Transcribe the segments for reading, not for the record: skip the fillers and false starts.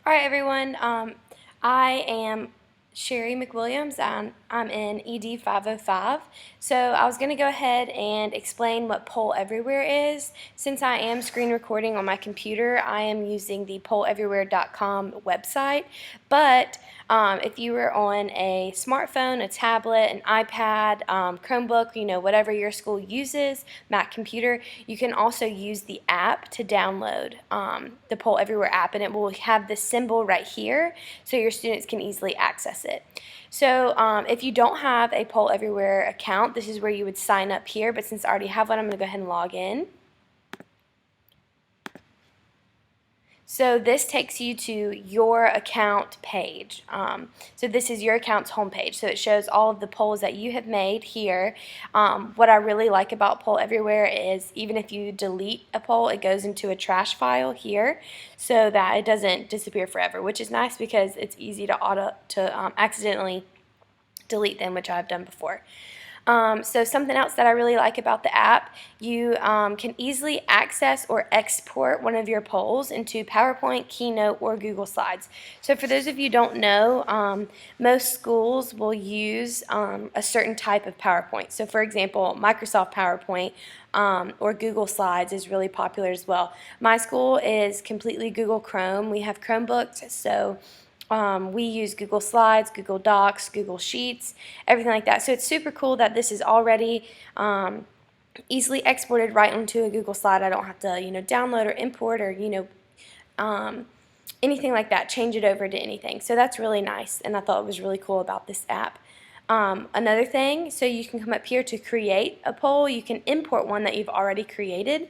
All right, everyone. I am Sherry McWilliams. I'm in ED 505. So I was going to go ahead and explain what Poll Everywhere is. Since I am screen recording on my computer, I am using the PollEverywhere.com website. But if you were on a smartphone, a tablet, an iPad, Chromebook, whatever your school uses, Mac computer, you can also use the app to download the Poll Everywhere app, and it will have the symbol right here so your students can easily access it. So if you don't have a Poll Everywhere account, this is where you would sign up here, but since I already have one, I'm going to go ahead and log in. So this takes you to your account page. So this is your account's homepage. So it shows all of the polls that you have made here. What I really like about Poll Everywhere is even if you delete a poll, it goes into a trash file here so that it doesn't disappear forever, which is nice because it's easy to accidentally delete them, which I've done before. So something else that I really like about the app, you can easily access or export one of your polls into PowerPoint, Keynote, or Google Slides. So for those of you who don't know, most schools will use a certain type of PowerPoint. So for example, Microsoft PowerPoint or Google Slides is really popular as well. My school is completely Google Chrome. We have Chromebooks, so we use Google Slides, Google Docs, Google Sheets, everything like that. So it's super cool that this is already easily exported right onto a Google slide. I don't have to, download or import or, anything like that, change it over to anything. So that's really nice, and I thought it was really cool about this app. Another thing, so you can come up here to create a poll. You can import one that you've already created.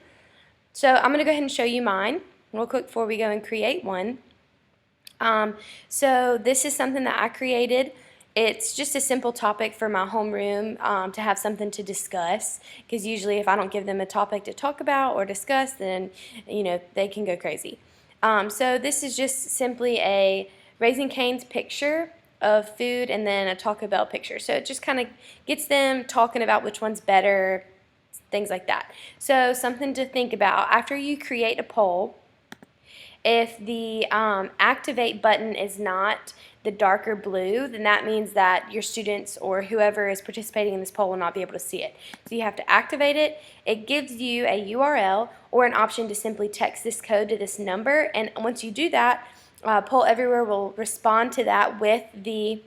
So I'm going to go ahead and show you mine real quick before we go and create one. So this is something that I created. It's just a simple topic for my homeroom to have something to discuss, because usually if I don't give them a topic to talk about or discuss, then they can go crazy. So this is just simply a Raising Cane's picture of food and then a Taco Bell picture. So it just kind of gets them talking about which one's better, things like that. So something to think about after you create a poll. If the activate button is not the darker blue, then that means that your students or whoever is participating in this poll will not be able to see it. So you have to activate it. It gives you a URL or an option to simply text this code to this number, and once you do that, Poll Everywhere will respond to that with the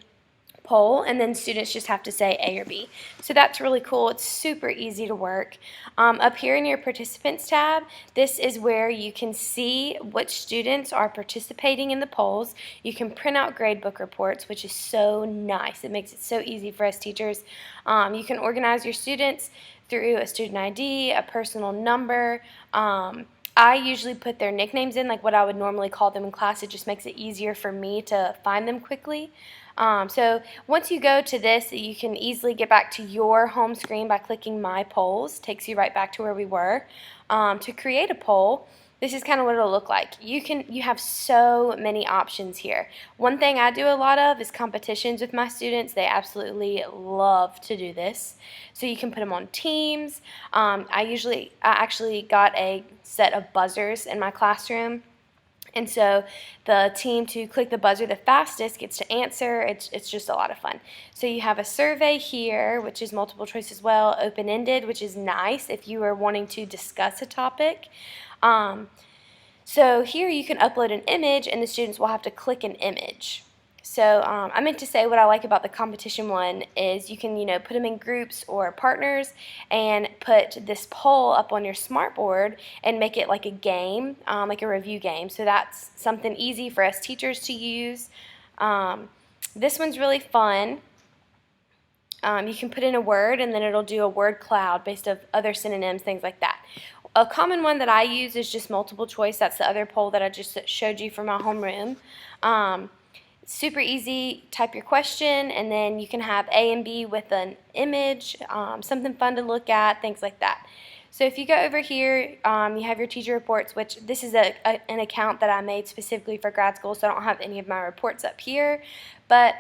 poll, and then students just have to say A or B. So that's really cool. It's super easy to work. Up here in your participants tab, this is where you can see which students are participating in the polls. You can print out gradebook reports, which is so nice. It makes it so easy for us teachers. You can organize your students through a student ID, a personal number. I usually put their nicknames in, like what I would normally call them in class. It just makes it easier for me to find them quickly. So once you go to this, you can easily get back to your home screen by clicking My Polls. Takes you right back to where we were. To create a poll, this is kind of what it'll look like. You have so many options here. One thing I do a lot of is competitions with my students. They absolutely love to do this. So you can put them on teams. I actually got a set of buzzers in my classroom. And so the team to click the buzzer the fastest gets to answer. It's just a lot of fun. So you have a survey here, which is multiple choice as well, open-ended, which is nice if you are wanting to discuss a topic. So here you can upload an image, and the students will have to click an image. So I meant to say what I like about the competition one is you can put them in groups or partners and put this poll up on your smartboard and make it like a game, like a review game. So that's something easy for us teachers to use. This one's really fun. You can put in a word and then it'll do a word cloud based on other synonyms, things like that. A common one that I use is just multiple choice. That's the other poll that I just showed you for my homeroom. Super easy. Type your question, and then you can have A and B with an image, something fun to look at, things like that. So if you go over here, you have your teacher reports, which this is an account that I made specifically for grad school, so I don't have any of my reports up here. But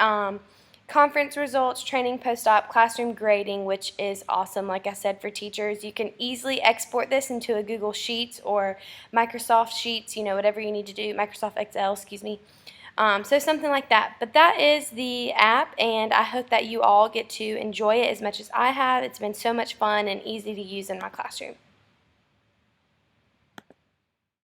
conference results, training, post-op, classroom grading, which is awesome. Like I said, for teachers, you can easily export this into a Google Sheets or Microsoft Sheets, whatever you need to do, Microsoft Excel, excuse me. So something like that. But that is the app, and I hope that you all get to enjoy it as much as I have. It's been so much fun and easy to use in my classroom.